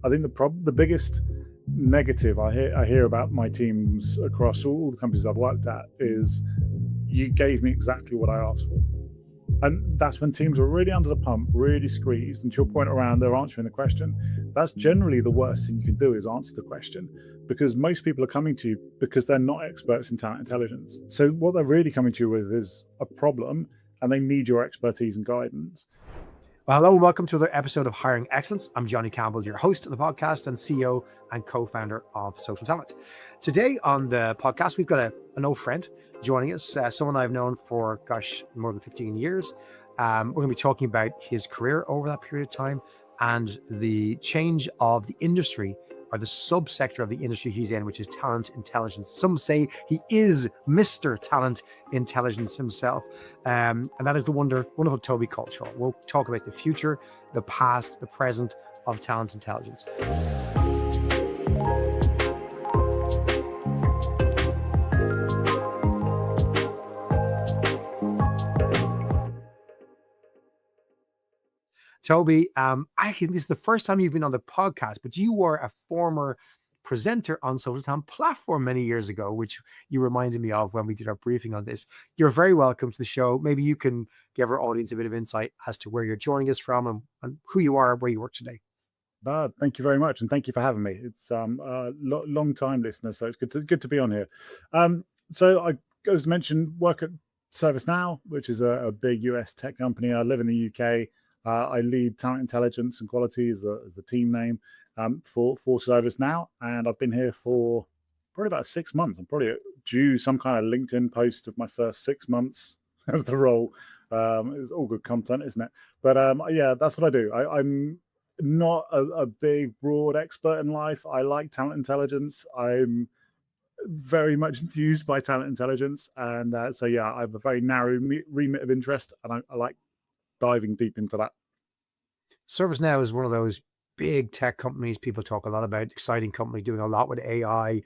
I think the biggest negative I hear about my teams across all the companies I've worked at is you gave me exactly what I asked for. And that's when teams are really under the pump, really squeezed. And to your point around they're answering the question, that's generally the worst thing you can do is answer the question, because most people are coming to you because they're not experts in talent intelligence. So what they're really coming to you with is a problem, and they need your expertise and guidance. Well, hello and welcome to another episode of Hiring Excellence. I'm Johnny Campbell, your host of the podcast and CEO and co-founder of Social Talent. Today on the podcast, we've got an old friend joining us, someone I've known for, more than 15 years. We're going to be talking about his career over that period of time and the change of the industry, or the subsector of the industry he's in, which is talent intelligence. Some say he is Mr. Talent Intelligence himself. And that is the wonderful Toby Culshaw. We'll talk about the future, the past, the present of talent intelligence. Toby, actually, this is the first time you've been on the podcast, but you were a former presenter on Social Talent platform many years ago, which you reminded me of when we did our briefing on this. You're very welcome to the show. Maybe you can give our audience a bit of insight as to where you're joining us from and who you are, where you work today. Thank you very much, and thank you for having me. It's a long time listener, so it's good to be on here. So I, as mentioned, work at ServiceNow, which is a big US tech company. I live in the UK. I lead talent intelligence and quality as the team name for ServiceNow, and I've been here for probably about 6 months. I'm probably due some kind of LinkedIn post of my first 6 months of the role. It's all good content, isn't it? But yeah, that's what I do. I'm not a big, broad expert in life. I like talent intelligence. I'm very much enthused by talent intelligence, and so yeah, I have a very narrow remit of interest, and I like diving deep into that. ServiceNow is one of those big tech companies people talk a lot about, exciting company doing a lot with AI.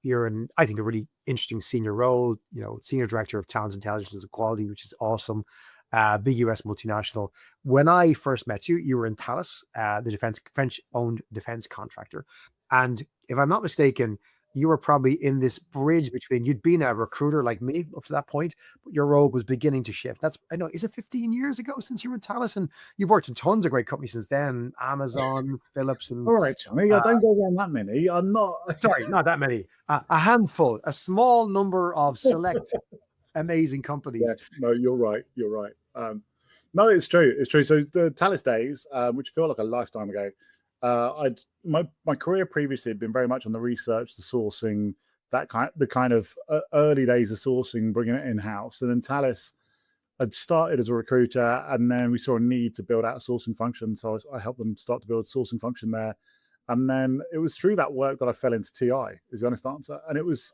You're in, I think, a really interesting senior role, senior director of talent intelligence and quality, which is awesome. Big US multinational. When I first met you, you were in Thales, the French-owned defense contractor. And if I'm not mistaken, you were probably in this bridge between, you'd been a recruiter like me up to that point, but your role was beginning to shift. Is it 15 years ago since you were in Thales? And you've worked in tons of great companies since then, Amazon, Philips. And all right, Johnny, I don't go around that many. I'm not. Sorry, not that many. A handful, a small number of select amazing companies. Yes, no, you're right. You're right. No, it's true. It's true. So the Thales days, which feel like a lifetime ago, my career previously had been very much on the research, the sourcing, the kind of early days of sourcing, bringing it in house. And then Thales, I'd started as a recruiter, and then we saw a need to build out a sourcing function, so I helped them start to build a sourcing function there. And then it was through that work that I fell into TI, is the honest answer. And it was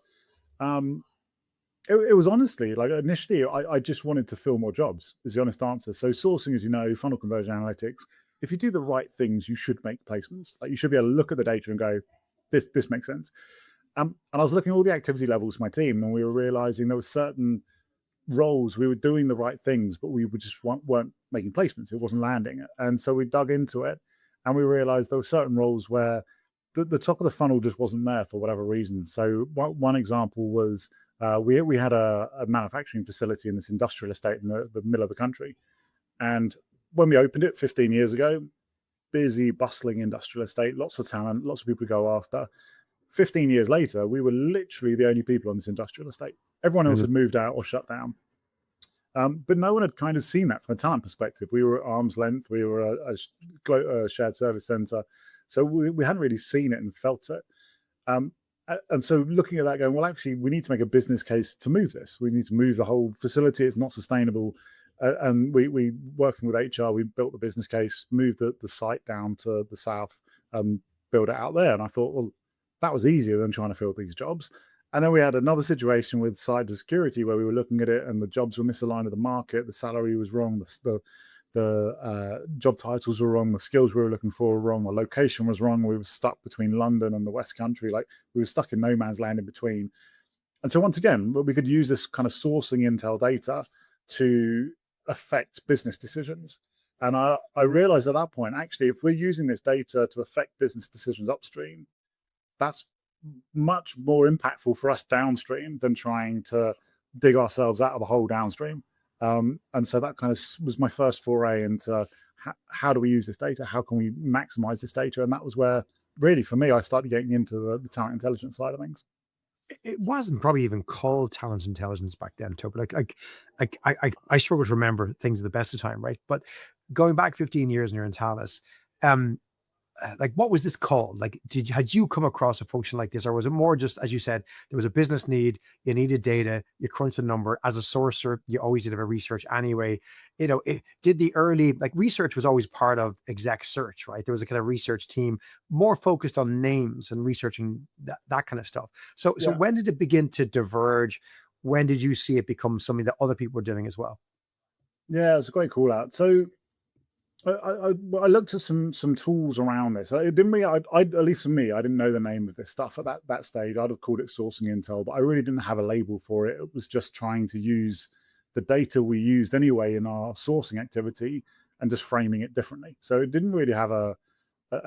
honestly, like, initially I just wanted to fill more jobs, is the honest answer. So sourcing, as you know, funnel conversion analytics, if you do the right things, you should make placements. Like, you should be able to look at the data and go, this makes sense. And I was looking at all the activity levels for my team, and we were realizing there were certain roles we were doing the right things, but we just weren't making placements. It wasn't landing. And so we dug into it, and we realized there were certain roles where the top of the funnel just wasn't there for whatever reason. So one example was we had a manufacturing facility in this industrial estate in the middle of the country. And when we opened it 15 years ago, busy, bustling industrial estate, lots of talent, lots of people to go after. 15 years later, we were literally the only people on this industrial estate. Everyone else had moved out or shut down. But no one had kind of seen that from a talent perspective. We were at arm's length. We were a shared service center. So we hadn't really seen it and felt it. And so looking at that, going, well, actually, we need to make a business case to move this. We need to move the whole facility. It's not sustainable. And we working with HR, we built the business case, moved the site down to the south, build it out there. And I thought, well, that was easier than trying to fill these jobs. And then we had another situation with cybersecurity where we were looking at it and the jobs were misaligned with the market. The salary was wrong. The job titles were wrong. The skills we were looking for were wrong. The location was wrong. We were stuck between London and the West Country. Like, we were stuck in no man's land in between. And so once again, we could use this kind of sourcing intel data to affect business decisions. And I realized at that point, actually, if we're using this data to affect business decisions upstream, that's much more impactful for us downstream than trying to dig ourselves out of the hole downstream. And so that kind of was my first foray into how do we use this data? How can we maximize this data? And that was where, really, for me, I started getting into the talent intelligence side of things. It wasn't probably even called talent intelligence back then, Toby. I struggle to remember things at the best of time, right? But going back 15 years and you're in Thales, um, like what was this called? Like, had you come across a function like this, or was it more just, as you said, there was a business need, you needed data, you crunched a number. As a sourcer, you always did a bit of research anyway. Did the early, like, research was always part of exec search, right? There was a kind of research team more focused on names and researching that kind of stuff. So Yeah. when did it begin to diverge? When did you see it become something that other people were doing as well? Yeah, it's a great call out. So I looked at some tools around this. It didn't really, at least for me, I didn't know the name of this stuff at that stage. I'd have called it sourcing intel, but I really didn't have a label for it. It was just trying to use the data we used anyway in our sourcing activity and just framing it differently. So it didn't really have a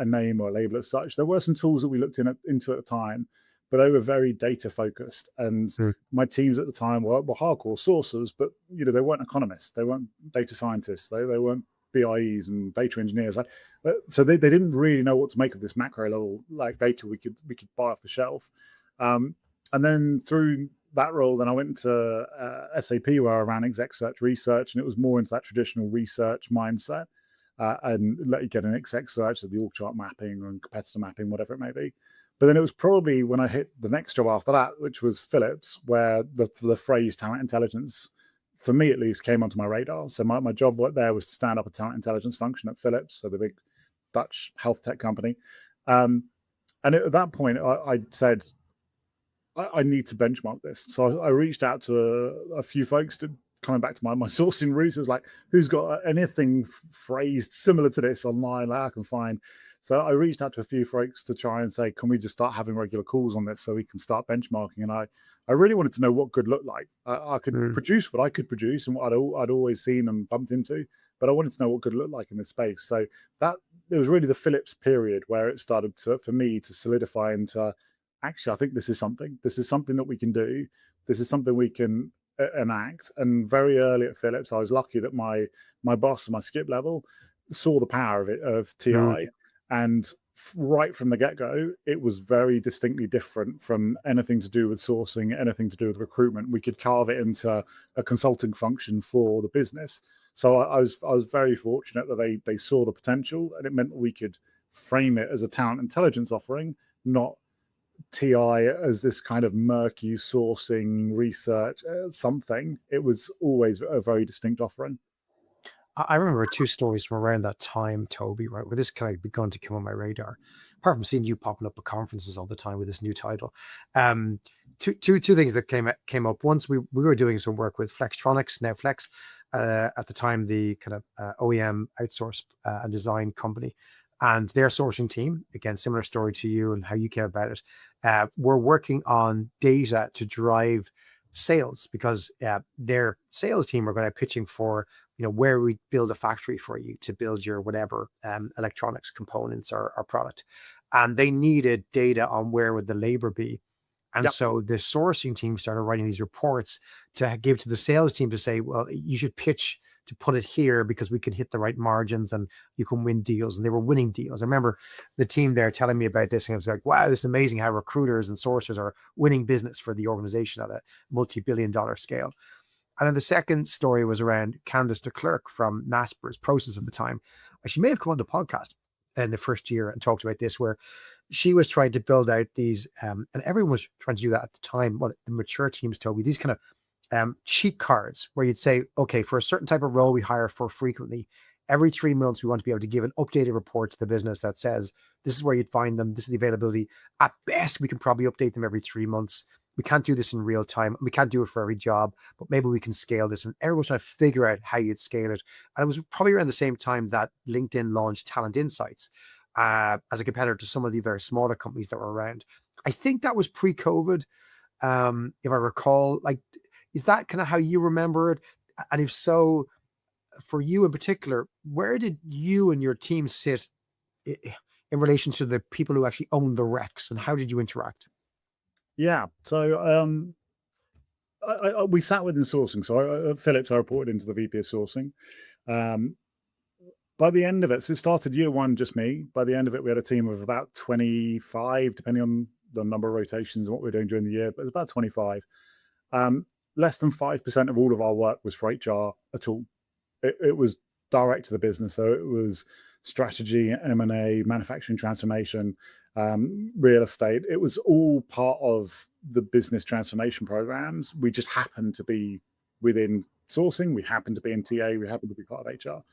name or a label as such. There were some tools that we looked into at the time, but they were very data focused. And Mm. my teams at the time were hardcore sourcers, but they weren't economists, they weren't data scientists, they weren't BIEs and data engineers. So they didn't really know what to make of this macro level like data we could buy off the shelf. And then through that role, then I went to SAP where I ran exec search research, and it was more into that traditional research mindset. And let you get an exec search of the org chart mapping and competitor mapping, whatever it may be. But then it was probably when I hit the next job after that, which was Philips, where the phrase talent intelligence, for me at least, came onto my radar. So my job there was to stand up a talent intelligence function at Philips, so the big Dutch health tech company. And at that point, I said, I need to benchmark this. So I reached out to a few folks to coming back to my sourcing roots. It was like, who's got anything phrased similar to this online that I can find? So I reached out to a few folks to try and say, can we just start having regular calls on this so we can start benchmarking? And I really wanted to know what good looked like. I could produce what I could produce and what I'd always seen and bumped into, but I wanted to know what good looked like in this space. So that it was really the Philips period where it started for me to solidify into, actually, I think this is something. This is something that we can do. This is something we can enact. And very early at Philips, I was lucky that my boss, my skip level, saw the power of it, of TI. And right from the get-go, it was very distinctly different from anything to do with sourcing, anything to do with recruitment. We could carve it into a consulting function for the business. So I was very fortunate that they saw the potential, and it meant that we could frame it as a talent intelligence offering, not TI as this kind of murky sourcing research something. It was always a very distinct offering. I remember two stories from around that time, Toby, right, where this kind of begun to come on my radar. Apart from seeing you popping up at conferences all the time with this new title, two things that came up. Once we were doing some work with Flextronics, now Flex, at the time the kind of OEM outsource and design company, and their sourcing team, again similar story to you and how you came about it, were working on data to drive sales, because their sales team were going to pitching for, where we build a factory for you to build your whatever electronics components or product, and they needed data on where would the labor be. And so the sourcing team started writing these reports to give to the sales team to say, well, you should pitch to put it here because we can hit the right margins and you can win deals. And they were winning deals. I remember the team there telling me about this, and I was like, wow, this is amazing how recruiters and sourcers are winning business for the organization at a multi-billion-dollar scale. And then the second story was around Candace de Klerk from Nasper's Process at the time. She may have come on the podcast in the first year and talked about this, where she was trying to build out these, and everyone was trying to do that at the time. What the mature teams told me, these kind of cheat cards where you'd say, okay, for a certain type of role we hire for frequently, every 3 months we want to be able to give an updated report to the business that says this is where you'd find them, this is the availability. At best, we can probably update them every 3 months. We can't do this in real time. We can't do it for every job, but maybe we can scale this. And everyone's trying to figure out how you'd scale it. And it was probably around the same time that LinkedIn launched Talent Insights as a competitor to some of the other smaller companies that were around. I think that was pre-COVID, if I recall. Like, is that kind of how you remember it? And if so, for you in particular, where did you and your team sit in relation to the people who actually own the recs, and how did you interact? Yeah. So we sat within sourcing. So at Philips, I reported into the VP of sourcing. Um, by the end of it, so it started year one, just me. By the end of it, we had a team of about 25, depending on the number of rotations and what we were doing during the year, but it was about 25. Um, Less than 5% of all of our work was for HR at all. It was direct to the business. So it was strategy, M&A, manufacturing transformation, real estate. It was all part of the business transformation programs. We just happened to be within sourcing. We happened to be in TA. We happened to be part of HR.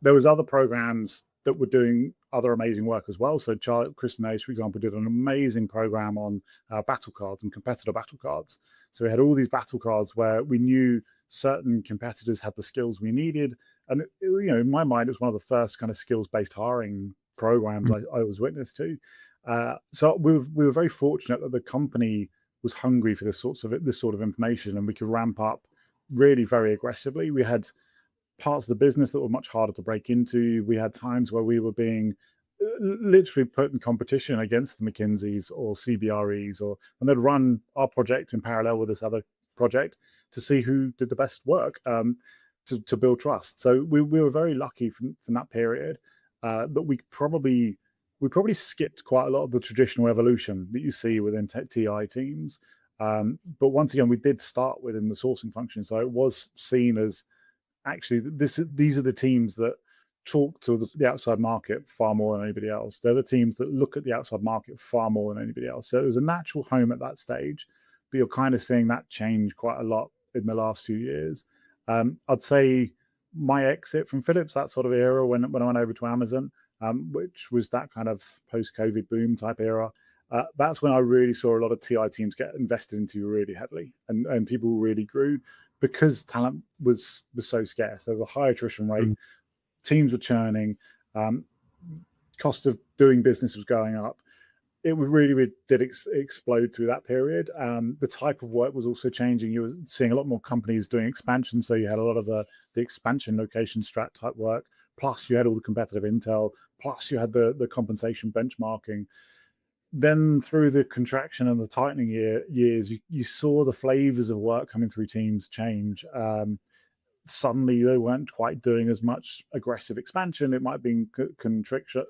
There was other programs that were doing other amazing work as well. So Kristen Hayes, for example, did an amazing program on battle cards and competitor battle cards. So we had all these battle cards where we knew certain competitors had the skills we needed. And, in my mind, it was one of the first kind of skills-based hiring programs I was witness to. So we were very fortunate that the company was hungry for this sort of information, and we could ramp up really very aggressively. We had parts of the business that were much harder to break into. We had times where we were being literally put in competition against the McKinseys or CBREs, and they'd run our project in parallel with this other project to see who did the best work to build trust. So we were very lucky from that period that we probably skipped quite a lot of the traditional evolution that you see within TI teams. But once again, we did start within the sourcing function, so it was seen as actually these are the teams that talk to the outside market far more than anybody else. They're the teams that look at the outside market far more than anybody else. So it was a natural home at that stage, but you're kind of seeing that change quite a lot in the last few years. I'd say my exit from Philips, that sort of era when I went over to Amazon, which was that kind of post-COVID boom type era, that's when I really saw a lot of TI teams get invested into really heavily, and people really grew because talent was so scarce. There was a high attrition rate. Teams were churning. Cost of doing business was going up. It really did explode through that period. The type of work was also changing. You were seeing a lot more companies doing expansion. So you had a lot of the expansion location strat type work. Plus you had all the competitive intel. Plus you had the compensation benchmarking. Then through the contraction and the tightening years, you saw the flavors of work coming through teams change. Suddenly they weren't quite doing as much aggressive expansion. It might have been contraction.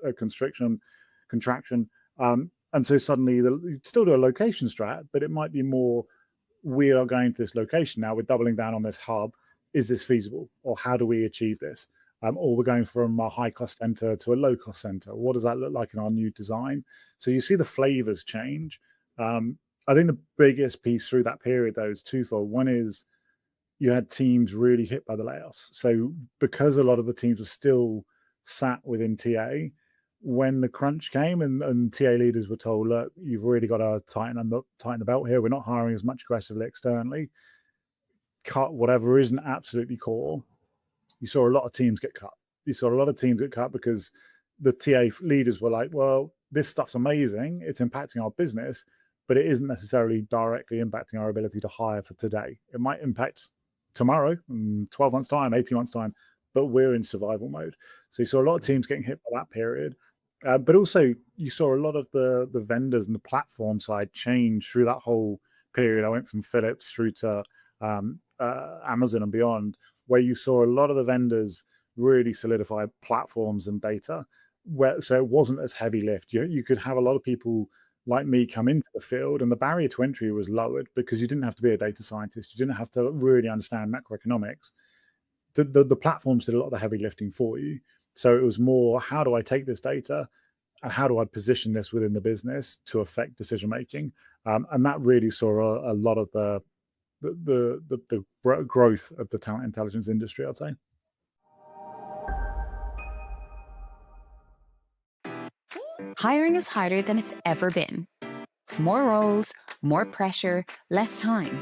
And so suddenly you'd still do a location strat, but it might be more, we are going to this location now, we're doubling down on this hub. Is this feasible? Or how do we achieve this? Or we're going from a high cost center to a low cost center. What does that look like in our new design? So you see the flavors change. I think the biggest piece through that period, though, is twofold. One is you had teams really hit by the layoffs. So because a lot of the teams were still sat within TA, when the crunch came and TA leaders were told, look, you've really got to tighten the belt here. We're not hiring as much aggressively externally. Cut whatever isn't absolutely core. You saw a lot of teams get cut. You saw a lot of teams get cut because the TA leaders were like, well, this stuff's amazing. It's impacting our business, but it isn't necessarily directly impacting our ability to hire for today. It might impact tomorrow, 12 months time, 18 months time, but we're in survival mode. So you saw a lot of teams getting hit by that period. But also you saw a lot of the vendors and the platform side change through that whole period. I went from Philips through to Amazon and beyond, where you saw a lot of the vendors really solidify platforms and data, so it wasn't as heavy lift. You could have a lot of people like me come into the field, and the barrier to entry was lowered because you didn't have to be a data scientist. You didn't have to really understand macroeconomics. The platforms did a lot of the heavy lifting for you. So it was more, how do I take this data and how do I position this within the business to affect decision making? And that really saw a lot of the growth of the talent intelligence industry, I'd say. Hiring is harder than it's ever been. More roles, more pressure, less time.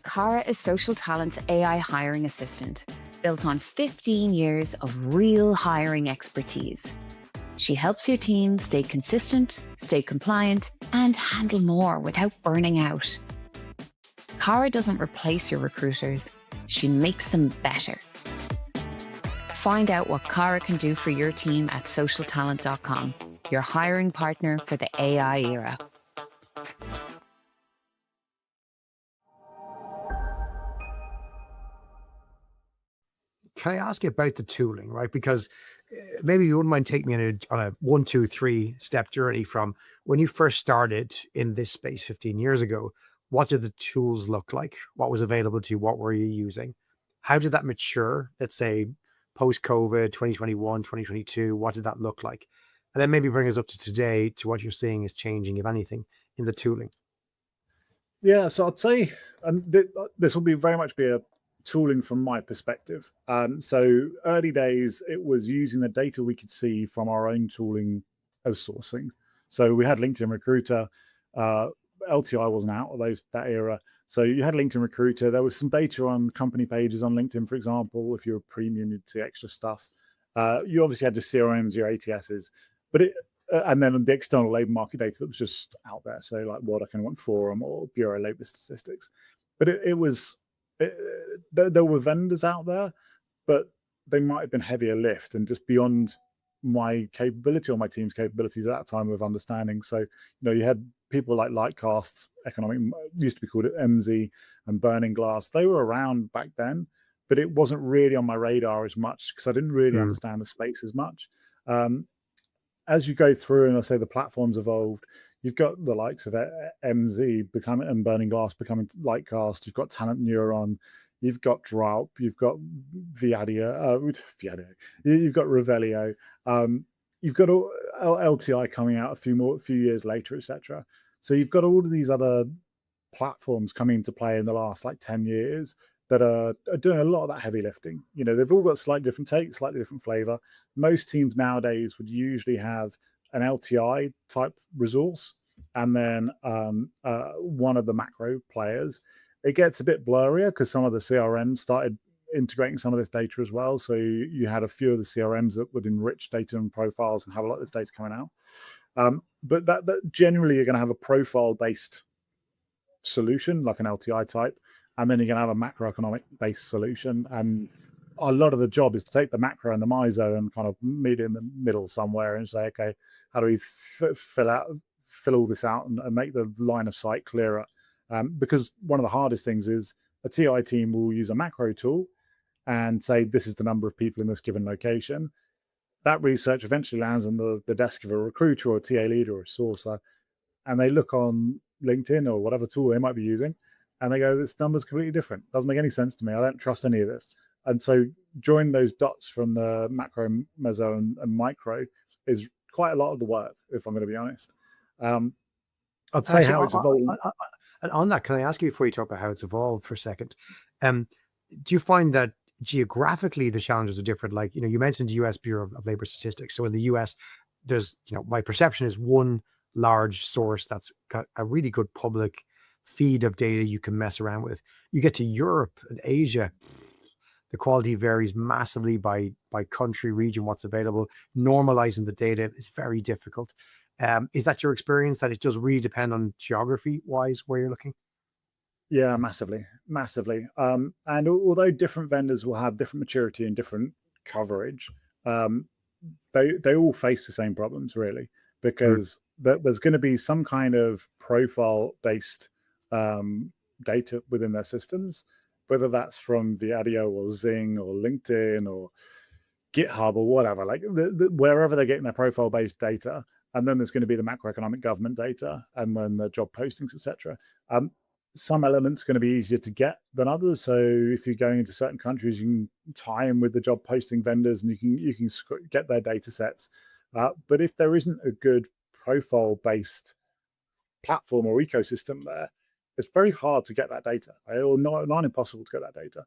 Cara is Social Talent's AI hiring assistant, built on 15 years of real hiring expertise. She helps your team stay consistent, stay compliant, and handle more without burning out. Cara doesn't replace your recruiters. She makes them better. Find out what Cara can do for your team at socialtalent.com, your hiring partner for the AI era. Can I ask you about the tooling, right? Because maybe you wouldn't mind taking me on a 1, 2, 3 step journey from when you first started in this space 15 years ago. What did the tools look like? What was available to you? What were you using? How did that mature? Let's say post-COVID, 2021, 2022, what did that look like? And then maybe bring us up to today to what you're seeing is changing, if anything, in the tooling. Yeah, so I'd say this will be very much be a tooling from my perspective. So early days, it was using the data we could see from our own tooling as sourcing. So we had LinkedIn Recruiter. LTI wasn't out of that era. So you had LinkedIn Recruiter. There was some data on company pages on LinkedIn, for example. If you're a premium, you'd see extra stuff. You obviously had your CRMs, your ATSs, but and then the external labor market data that was just out there. So like World Economic Forum or Bureau of Labor Statistics. But there were vendors out there, but they might have been heavier lift and just beyond my capability or my team's capabilities at that time of understanding. So, you had people like Lightcast, Economic, used to be called MZ, and Burning Glass. They were around back then, but it wasn't really on my radar as much because I didn't really understand the space as much. As you go through, and I say the platforms evolved, you've got the likes of MZ becoming and Burning Glass becoming Lightcast. You've got Talent Neuron. You've got Drop. You've got Viadia. You've got Revelio. You've got LTI coming out a few years later, etc. So you've got all of these other platforms coming into play in the last 10 years that are doing a lot of that heavy lifting. They've all got slightly different takes, slightly different flavor. Most teams nowadays would usually have an LTI type resource and then one of the macro players. It gets a bit blurrier because some of the CRMs started integrating some of this data as well. So you had a few of the CRMs that would enrich data and profiles and have a lot of this data coming out. But that generally you're going to have a profile-based solution like an LTI type, and then you're going to have a macroeconomic-based solution. And a lot of the job is to take the macro and the MISO and kind of meet in the middle somewhere and say, okay, how do we fill all this out and make the line of sight clearer? Because one of the hardest things is a TI team will use a macro tool and say, this is the number of people in this given location. That research eventually lands on the desk of a recruiter or a TA leader or a sourcer, and they look on LinkedIn or whatever tool they might be using, and they go, this number's completely different. Doesn't make any sense to me. I don't trust any of this. And so join those dots from the macro, meso, and micro is quite a lot of the work, if I'm going to be honest. I'd say how it's evolved. And on that, can I ask you before you talk about how it's evolved for a second? Do you find that geographically the challenges are different? Like, you mentioned the US Bureau of Labor Statistics. So in the US, there's, my perception is one large source that's got a really good public feed of data you can mess around with. You get to Europe and Asia, the quality varies massively by country, region, what's available. Normalizing the data is very difficult. Is that your experience, that it does really depend on geography-wise where you're looking? Yeah, massively. And although different vendors will have different maturity and different coverage, they all face the same problems, really, because there's going to be some kind of profile-based data within their systems, whether that's from Viadio or Zing or LinkedIn or GitHub or whatever, wherever they're getting their profile-based data. And then there's going to be the macroeconomic government data and then the job postings, etc. Some elements are going to be easier to get than others. So if you're going into certain countries, you can tie in with the job posting vendors and you can get their data sets. But if there isn't a good profile-based platform or ecosystem there, it's very hard to get that data, or not impossible to get that data.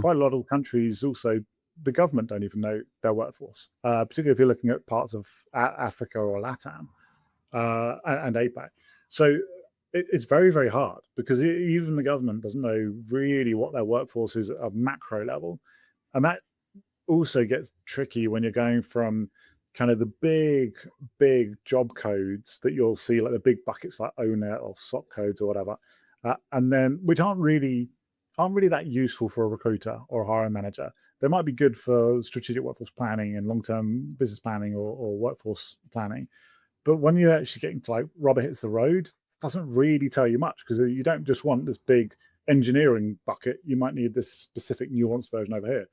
Quite a lot of countries also, the government don't even know their workforce, particularly if you're looking at parts of Africa or LATAM and APAC. So it's very, very hard because even the government doesn't know really what their workforce is at a macro level. And that also gets tricky when you're going from kind of the big job codes that you'll see, like the big buckets like ONET or SOC codes or whatever, and then which aren't really aren't really that useful for a recruiter or a hiring manager. They might be good for strategic workforce planning and long-term business planning or workforce planning. But when you're actually getting to like rubber hits the road, it doesn't really tell you much, because you don't just want this big engineering bucket. You might need this specific nuanced version over here.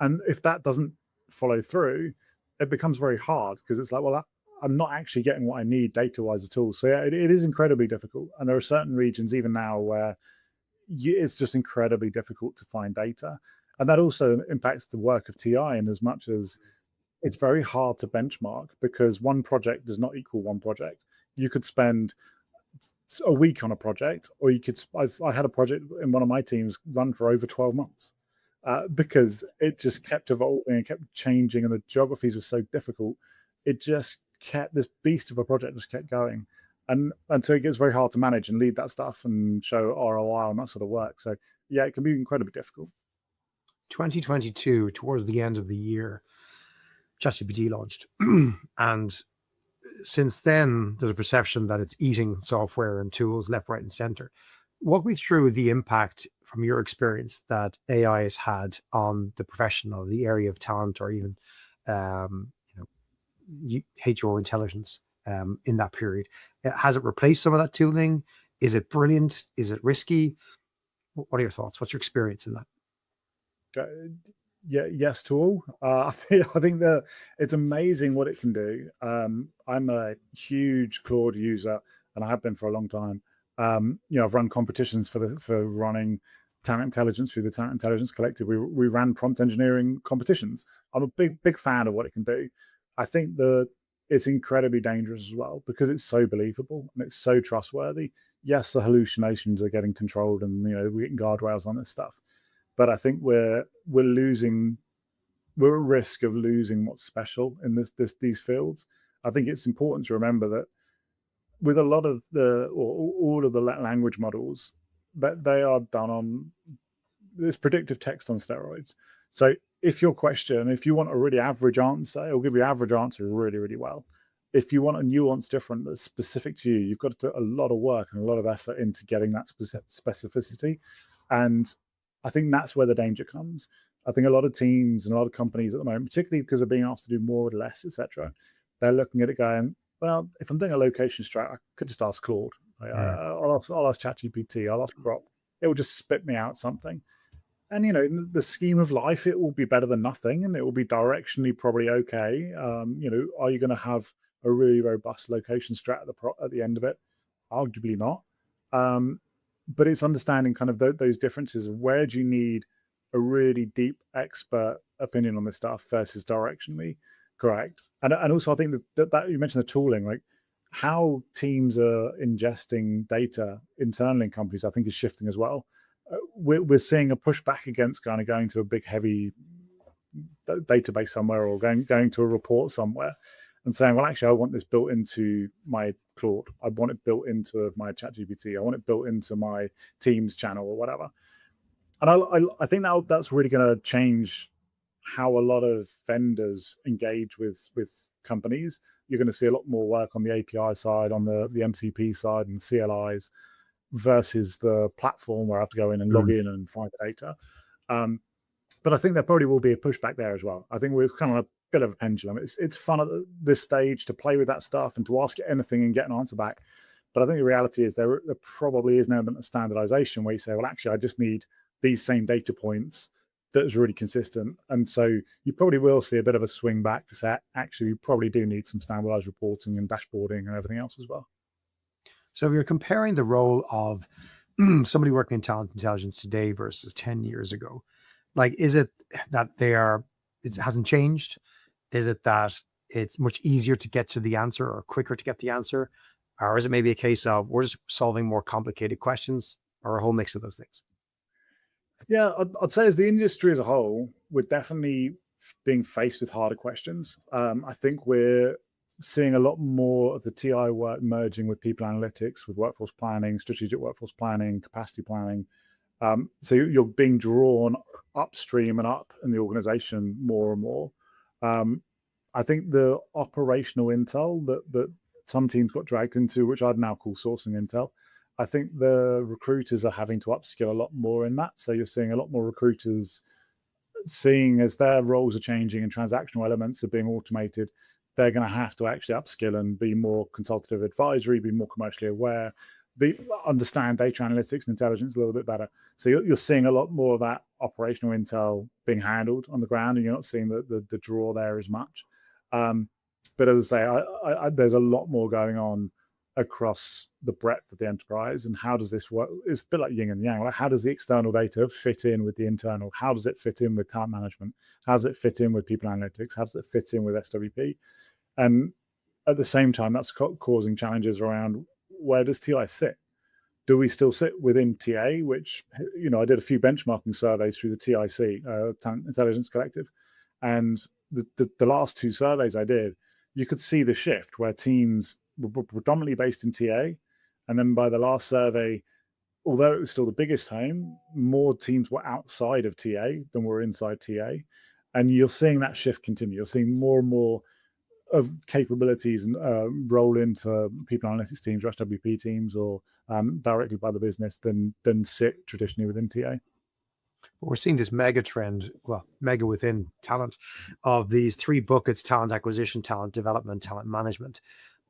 And if that doesn't follow through, it becomes very hard, because it's like, well, I'm not actually getting what I need data-wise at all. So yeah, it is incredibly difficult. And there are certain regions even now where it's just incredibly difficult to find data. And that also impacts the work of TI in as much as it's very hard to benchmark, because one project does not equal one project. You could spend a week on a project, or you could. I had a project in one of my teams run for over 12 months, because it just kept evolving and kept changing, and the geographies were so difficult. It just kept, this beast of a project just kept going, and so it gets very hard to manage and lead that stuff and show ROI on that sort of work. So yeah, it can be incredibly difficult. 2022, towards the end of the year, ChatGPT launched. And since then, there's a perception that it's eating software and tools left, right, and center. Walk me through the impact from your experience that AI has had on the professional, the area of talent, or even HR intelligence in that period. Has it replaced some of that tooling? Is it brilliant? Is it risky? What are your thoughts? What's your experience in that? Yeah, yes to all. I think that it's amazing what it can do. I'm a huge Claude user, and I have been for a long time. I've run competitions for running talent intelligence through the Talent Intelligence Collective. We ran prompt engineering competitions. I'm a big fan of what it can do. I think that it's incredibly dangerous as well, because it's so believable and it's so trustworthy. Yes, the hallucinations are getting controlled, and we're getting guardrails on this stuff. But I think we're at risk of losing what's special in these fields. I think it's important to remember that with a lot of all of the language models, that they are done on this predictive text on steroids. So if you want a really average answer, it'll give you average answers really, really well. If you want a nuance different that's specific to you, you've got to put a lot of work and a lot of effort into getting that specificity. And I think that's where the danger comes. I think a lot of teams and a lot of companies at the moment, particularly because they're being asked to do more with less, etc., they're looking at it going, well, if I'm doing a location strat, I could just ask Claude. I'll ask ChatGPT. I'll ask Grok. It will just spit me out something. And in the scheme of life, it will be better than nothing, and it will be directionally probably okay. Are you going to have a really robust location strat at the end of it? Arguably not. But it's understanding kind of those differences of where do you need a really deep expert opinion on this stuff versus directionally correct. And also I think that you mentioned the tooling, like how teams are ingesting data internally in companies, I think is shifting as well. We're seeing a pushback against kind of going to a big heavy database somewhere, or going to a report somewhere and saying, well, actually, I want this built into my Claude. I want it built into my ChatGPT. I want it built into my Teams channel or whatever. And I think that's really going to change how a lot of vendors engage with companies. You're going to see a lot more work on the API side, on the MCP side, and CLIs versus the platform where I have to go in and log in and find the data. But I think there probably will be a pushback there as well. I think we're kind of a bit of a pendulum. It's fun at this stage to play with that stuff and to ask it anything and get an answer back. But I think the reality is there probably is an element of standardization where you say, well, actually, I just need these same data points that is really consistent. And so you probably will see a bit of a swing back to say, actually, we probably do need some standardized reporting and dashboarding and everything else as well. So if you're comparing the role of somebody working in talent intelligence today versus 10 years ago, like, is it that it hasn't changed? Is it that it's much easier to get to the answer or quicker to get the answer? Or is it maybe a case of we're just solving more complicated questions, or a whole mix of those things? Yeah, I'd say as the industry as a whole, we're definitely being faced with harder questions. I think we're seeing a lot more of the TI work merging with people analytics, with workforce planning, strategic workforce planning, capacity planning. So you're being drawn upstream and up in the organization more and more. I think the operational intel that some teams got dragged into, which I'd now call sourcing intel, I think the recruiters are having to upskill a lot more in that. So you're seeing a lot more recruiters seeing as their roles are changing and transactional elements are being automated, they're going to have to actually upskill and be more consultative advisory, be more commercially aware, understand data analytics and intelligence a little bit better. So you're seeing a lot more of that operational intel being handled on the ground, and you're not seeing the draw there as much. But as I say, there's a lot more going on across the breadth of the enterprise. And how does this work? It's a bit like yin and yang. Like, how does the external data fit in with the internal? How does it fit in with talent management? How does it fit in with people analytics? How does it fit in with SWP? And at the same time, that's causing challenges around, where does TI sit? Do we still sit within TA, which, I did a few benchmarking surveys through the TIC, Talent Intelligence Collective. And the last two surveys I did, you could see the shift where teams were predominantly based in TA. And then by the last survey, although it was still the biggest home, more teams were outside of TA than were inside TA. And you're seeing that shift continue. You're seeing more and more of capabilities and roll into people analytics teams or SWP teams, or directly by the business than sit traditionally within TA. We're seeing this mega trend, mega within talent, of these three buckets: talent acquisition, talent development, talent management,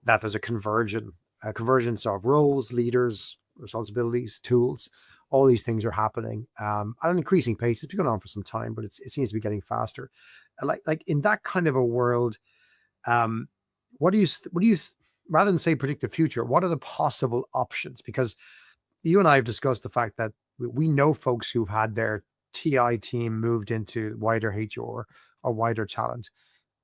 that there's a convergence of roles, leaders, responsibilities, tools. All these things are happening at an increasing pace. It's been going on for some time, but it seems to be getting faster. Like in that kind of a world, what do you rather than say predict the future, what are the possible options? Because you and I have discussed the fact that we know folks who've had their TI team moved into wider HR or wider talent,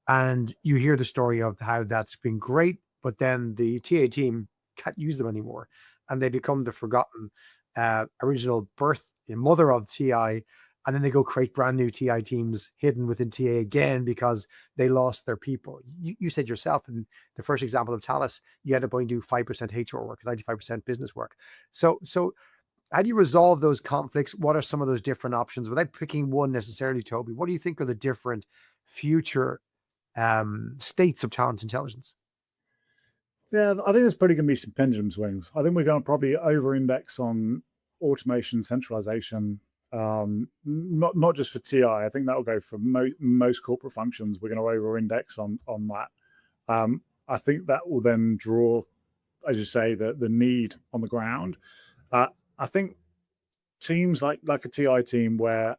and you hear the story of how that's been great, but then the TA team can't use them anymore, and they become the forgotten original mother of TI. And then they go create brand new TI teams hidden within TA again because they lost their people. You said yourself in the first example of Thales, you had to go and do 5% HR work, 95% business work. So how do you resolve those conflicts? What are some of those different options? Without picking one necessarily, Toby, what do you think are the different future states of talent intelligence? Yeah, I think there's probably going to be some pendulum swings. I think we're going to probably over-index on automation, centralization. Not just for TI. I think that will go for most corporate functions. We're going to over-index on that. I think that will then draw, as you say, the need on the ground. I think teams like a TI team where,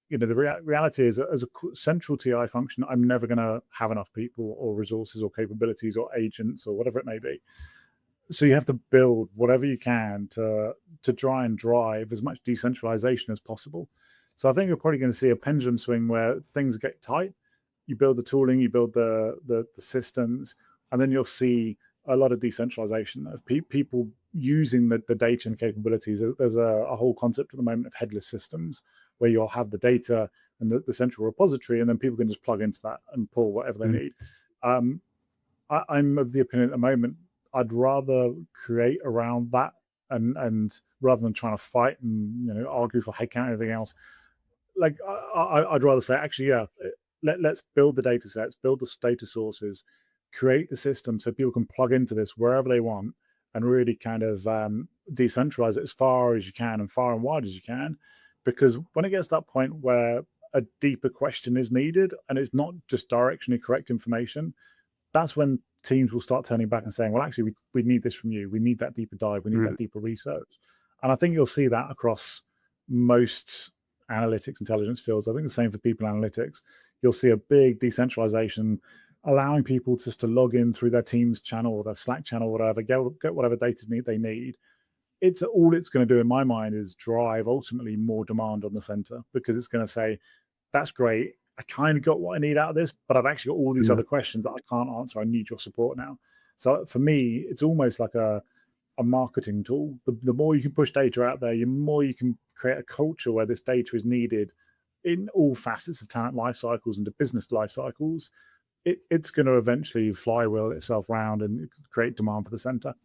the reality is that as a central TI function, I'm never going to have enough people or resources or capabilities or agents or whatever it may be. So you have to build whatever you can to try and drive as much decentralization as possible. So I think you're probably going to see a pendulum swing where things get tight. You build the tooling, you build the systems, and then you'll see a lot of decentralization of people using the data and capabilities. There's a whole concept at the moment of headless systems, where you'll have the data and the central repository, and then people can just plug into that and pull whatever they need. I'm of the opinion at the moment, I'd rather create around that, and rather than trying to fight and argue for headcount and everything else, like I'd rather say, actually, yeah, let's build the data sets, build the data sources, create the system so people can plug into this wherever they want, and really kind of decentralize it as far as you can and far and wide as you can. Because when it gets to that point where a deeper question is needed and it's not just directionally correct information, that's when teams will start turning back and saying, well, actually, we need this from you. We need that deeper dive. We need that deeper research. And I think you'll see that across most analytics intelligence fields. I think the same for people analytics. You'll see a big decentralization, allowing people just to log in through their Teams channel or their Slack channel, or whatever, get whatever data they need. It's all it's going to do in my mind is drive ultimately more demand on the center, because it's going to say, that's great, I kind of got what I need out of this, but I've actually got all these other questions that I can't answer. I need your support now. So for me, it's almost like a marketing tool. The more you can push data out there, the more you can create a culture where this data is needed in all facets of talent life cycles and the business life cycles. It's going to eventually flywheel itself around and create demand for the center.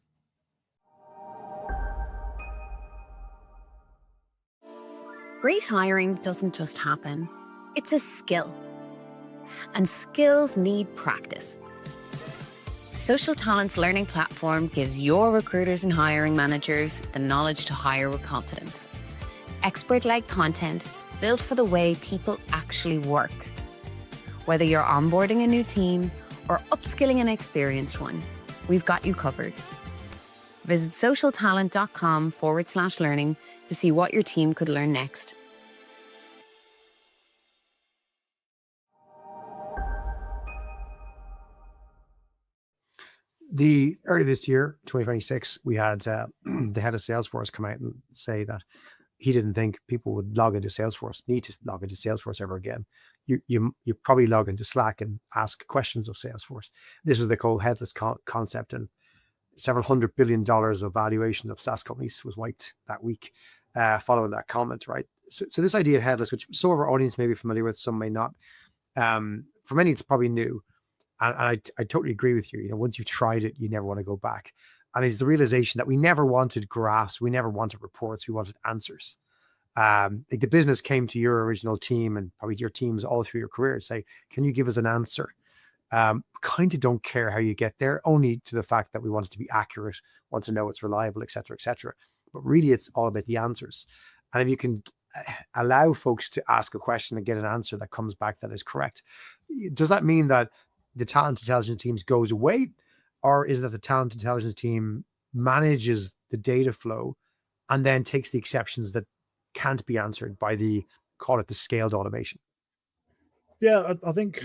Great hiring doesn't just happen. It's a skill. And skills need practice. Social Talent's learning platform gives your recruiters and hiring managers the knowledge to hire with confidence. Expert-led content built for the way people actually work. Whether you're onboarding a new team or upskilling an experienced one, we've got you covered. Visit socialtalent.com/learning to see what your team could learn next. Early this year, 2026, we had the head of Salesforce come out and say that he didn't think people would log into Salesforce, need to log into Salesforce ever again. You probably log into Slack and ask questions of Salesforce. This was the whole headless concept, and several $100 billion of valuation of SaaS companies was wiped that week following that comment, right? So this idea of headless, which some of our audience may be familiar with, some may not. For many, it's probably new. And I totally agree with you. You know, once you've tried it, you never want to go back. And it's the realization that we never wanted graphs, we never wanted reports, we wanted answers. Like the business came to your original team and probably your teams all through your career and say, can you give us an answer? Kind of don't care how you get there, only to the fact that we want it to be accurate, want to know it's reliable, et cetera, et cetera. But really, it's all about the answers. And if you can allow folks to ask a question and get an answer that comes back that is correct, does that mean that the talent intelligence teams goes away, or is that the talent intelligence team manages the data flow and then takes the exceptions that can't be answered by call it the scaled automation? Yeah, I think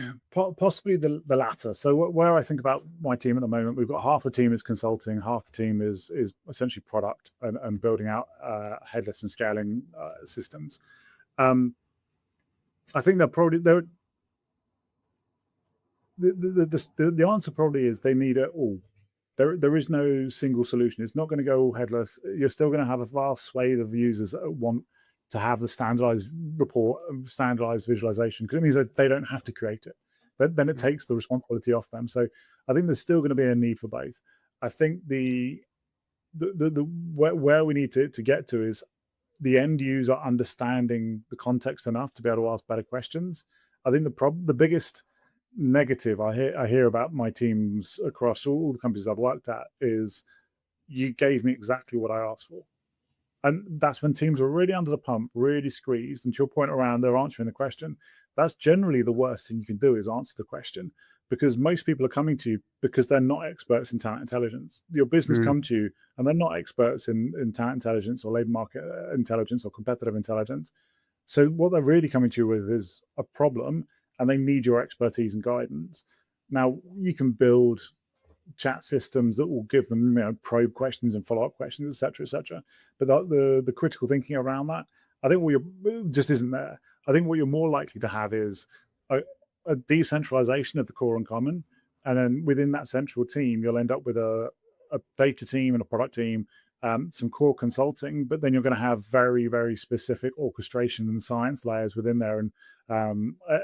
possibly the latter. So where I think about my team at the moment, we've got half the team is consulting, half the team is essentially product and building out headless and scaling systems. I think the answer probably is they need it all. There is no single solution. It's not going to go all headless. You're still going to have a vast swathe of users that want to have the standardized report, standardized visualization, because it means that they don't have to create it. Then it takes the responsibility off them. So I think there's still going to be a need for both. I think where we need to get to is the end user understanding the context enough to be able to ask better questions. I think the biggest negative I hear about my teams across all the companies I've worked at is, you gave me exactly what I asked for. And that's when teams are really under the pump, really squeezed. And to your point around they're answering the question, that's generally the worst thing you can do, is answer the question, because most people are coming to you because they're not experts in talent intelligence. Your business come to you and they're not experts in talent intelligence or labor market intelligence or competitive intelligence. So what they're really coming to you with is a problem, and they need your expertise and guidance. Now, you can build chat systems that will give them, probe questions and follow-up questions, et cetera, et cetera. But the critical thinking around that, I think just isn't there. I think what you're more likely to have is a decentralization of the core and common. And then within that central team, you'll end up with a data team and a product team, some core consulting, but then you're going to have very, very specific orchestration and science layers within there, and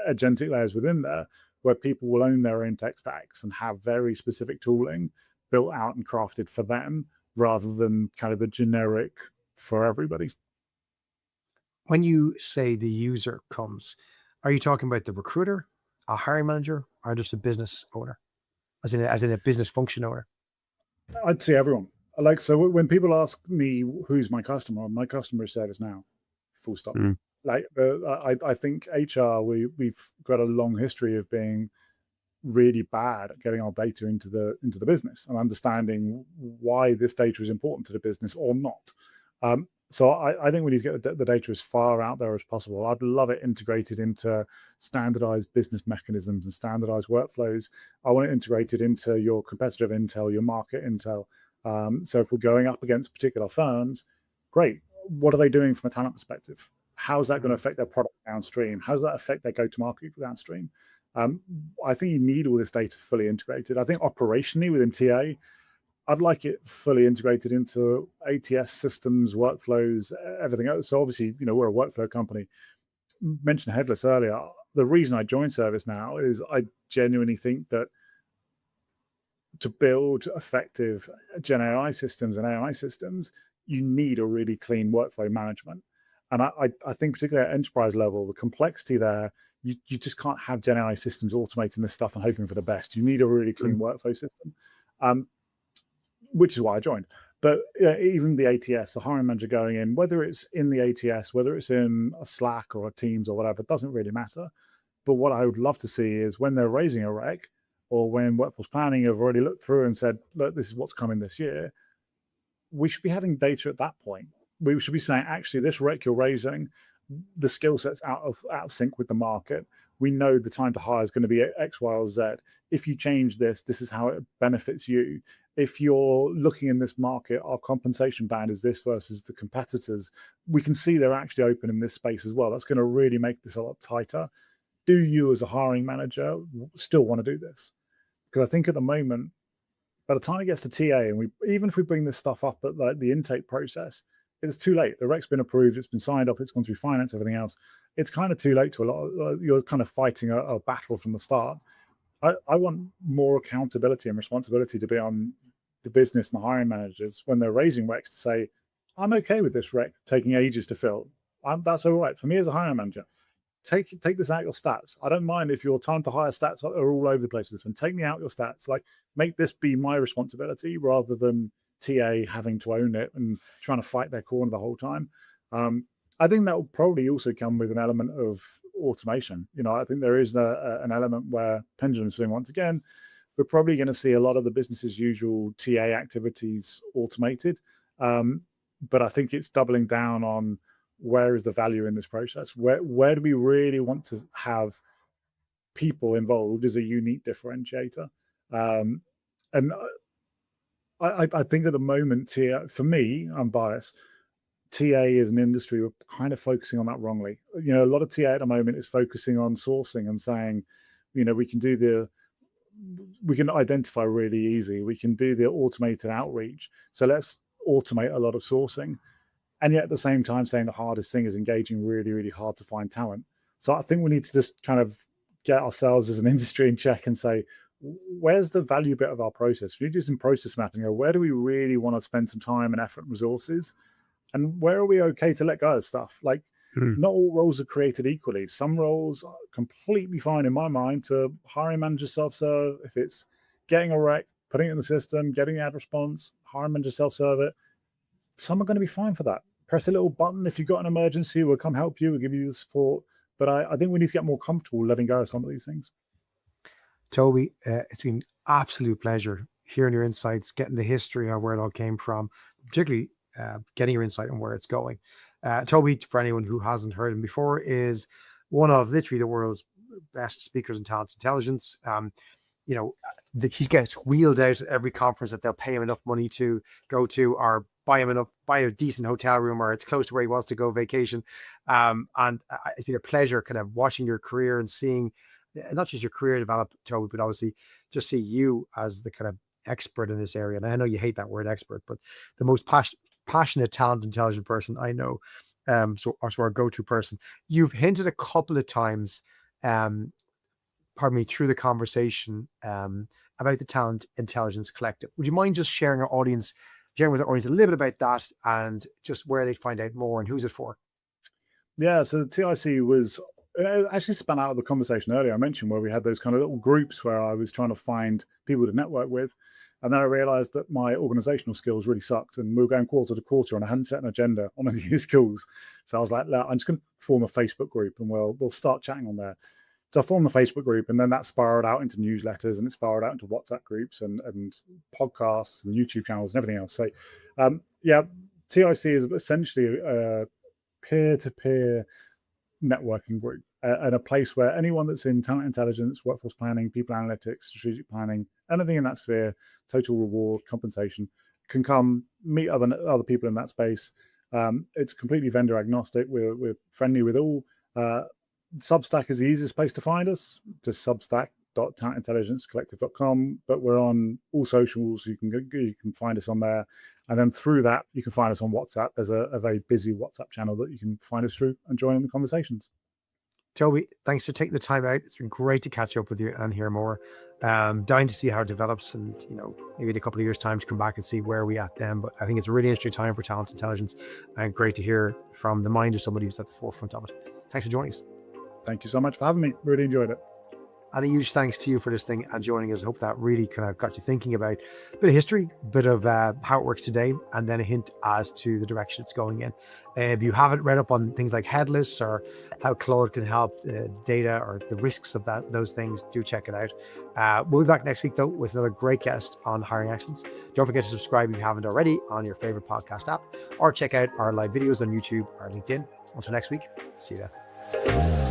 agentic layers within there, where people will own their own tech stacks and have very specific tooling built out and crafted for them, rather than kind of the generic for everybody. When you say the user comes, are you talking about the recruiter, a hiring manager, or just a business owner, as in a business function owner? I'd say everyone. Like, so when people ask me who's my customer is ServiceNow, full stop. Like, I think HR, we've got a long history of being really bad at getting our data into the business and understanding why this data is important to the business or not. So I think we need to get the data as far out there as possible. I'd love it integrated into standardized business mechanisms and standardized workflows. I want it integrated into your competitive intel, your market intel. So if we're going up against particular firms, great. What are they doing from a talent perspective? How's that going to affect their product downstream? How does that affect their go-to-market downstream? I think you need all this data fully integrated. I think operationally within TA, I'd like it fully integrated into ATS systems, workflows, everything else. So obviously, we're a workflow company. Mentioned headless earlier. The reason I joined ServiceNow is I genuinely think that to build effective Gen AI systems and AI systems, you need a really clean workflow management. And I think particularly at enterprise level, the complexity there, you just can't have Gen AI systems automating this stuff and hoping for the best. You need a really clean workflow system. which is why I joined. But even the ATS, the hiring manager going in, whether it's in the ATS, whether it's in a Slack or a Teams or whatever, it doesn't really matter. But what I would love to see is when they're raising a rec, or when workforce planning have already looked through and said, look, this is what's coming this year, we should be having data at that point. We should be saying, actually, this rec you're raising, the skill set's out of sync with the market. We know the time to hire is going to be X, Y, or Z. If you change this, this is how it benefits you. If you're looking in this market, our compensation band is this versus the competitors. We can see they're actually open in this space as well. That's going to really make this a lot tighter. Do you, as a hiring manager, still want to do this? Because I think at the moment, by the time it gets to TA, and even if we bring this stuff up at like the intake process, it's too late. The rec's been approved, it's been signed off, it's gone through finance, everything else. It's kind of too late to a lot. You're kind of fighting a battle from the start. I want more accountability and responsibility to be on the business and the hiring managers when they're raising recs to say, I'm okay with this rec taking ages to fill. That's all right. For me as a hiring manager, take this out your stats. I don't mind if your time to hire stats are all over the place with this one. Take me out your stats. Like, make this be my responsibility rather than TA having to own it and trying to fight their corner the whole time. I think that will probably also come with an element of automation. I think there is an element where pendulum swing once again. We're probably going to see a lot of the business as usual TA activities automated. But I think it's doubling down on where is the value in this process? Where do we really want to have people involved as a unique differentiator? And I think at the moment, for me, I'm biased. TA is an industry we're kind of focusing on that wrongly. A lot of TA at the moment is focusing on sourcing and saying, we can identify really easy. We can do the automated outreach. So let's automate a lot of sourcing. And yet at the same time saying the hardest thing is engaging really, really hard to find talent. So I think we need to just kind of get ourselves as an industry in check and say, where's the value bit of our process? We need to do some process mapping. Where do we really want to spend some time and effort and resources? And where are we okay to let go of stuff? Like, not all roles are created equally. Some roles are completely fine in my mind to hiring manager self-serve. If it's getting a rec, putting it in the system, getting the ad response, hiring manager self-serve it. Some are going to be fine for that. Press a little button. If you've got an emergency, we'll come help you. We'll give you the support. But I think we need to get more comfortable letting go of some of these things. Toby, it's been absolute pleasure hearing your insights, getting the history of where it all came from, particularly getting your insight on where it's going. Toby, for anyone who hasn't heard him before, is one of literally the world's best speakers in talent intelligence. He gets wheeled out at every conference that they'll pay him enough money to go to, or buy a decent hotel room, or it's close to where he wants to go vacation. And it's been a pleasure kind of watching your career and seeing not just your career develop, Toby, but obviously just see you as the kind of expert in this area. And I know you hate that word expert, but the most passionate, talent, intelligent person I know. So our go-to person. You've hinted a couple of times, through the conversation about the Talent Intelligence Collective. Would you mind just sharing with our audience a little bit about that and just where they find out more and who's it for? Yeah, so the TIC was actually spun out of the conversation earlier I mentioned, where we had those kind of little groups where I was trying to find people to network with. And then I realized that my organizational skills really sucked, and we were going quarter to quarter, and I hadn't set an agenda on any of these calls. So I was like, I'm just going to form a Facebook group and we'll start chatting on there. So I formed the Facebook group, and then that spiraled out into newsletters, and it spiraled out into WhatsApp groups and podcasts and YouTube channels and everything else. So TIC is essentially a peer-to-peer networking group and a place where anyone that's in talent intelligence, workforce planning, people analytics, strategic planning, anything in that sphere, total reward, compensation, can come meet other people in that space. It's completely vendor agnostic. We're friendly with all. Substack is the easiest place to find us, just substack.talentintelligencecollective.com, but we're on all socials. You can find us on there. And then through that, you can find us on WhatsApp. There's a very busy WhatsApp channel that you can find us through and join in the conversations. Toby, thanks for taking the time out. It's been great to catch up with you and hear more. Dying to see how it develops, and maybe in a couple of years' time to come back and see where we at then. But I think it's a really interesting time for talent intelligence, and great to hear from the mind of somebody who's at the forefront of it. Thanks for joining us. Thank you so much for having me. Really enjoyed it. And a huge thanks to you for listening and joining us. I hope that really kind of got you thinking about a bit of history, a bit of how it works today, and then a hint as to the direction it's going in. If you haven't read up on things like headless or how Claude can help data or the risks of those things, do check it out. We'll be back next week, though, with another great guest on hiring excellence. Don't forget to subscribe if you haven't already on your favorite podcast app, or check out our live videos on YouTube or LinkedIn. Until next week, see you then.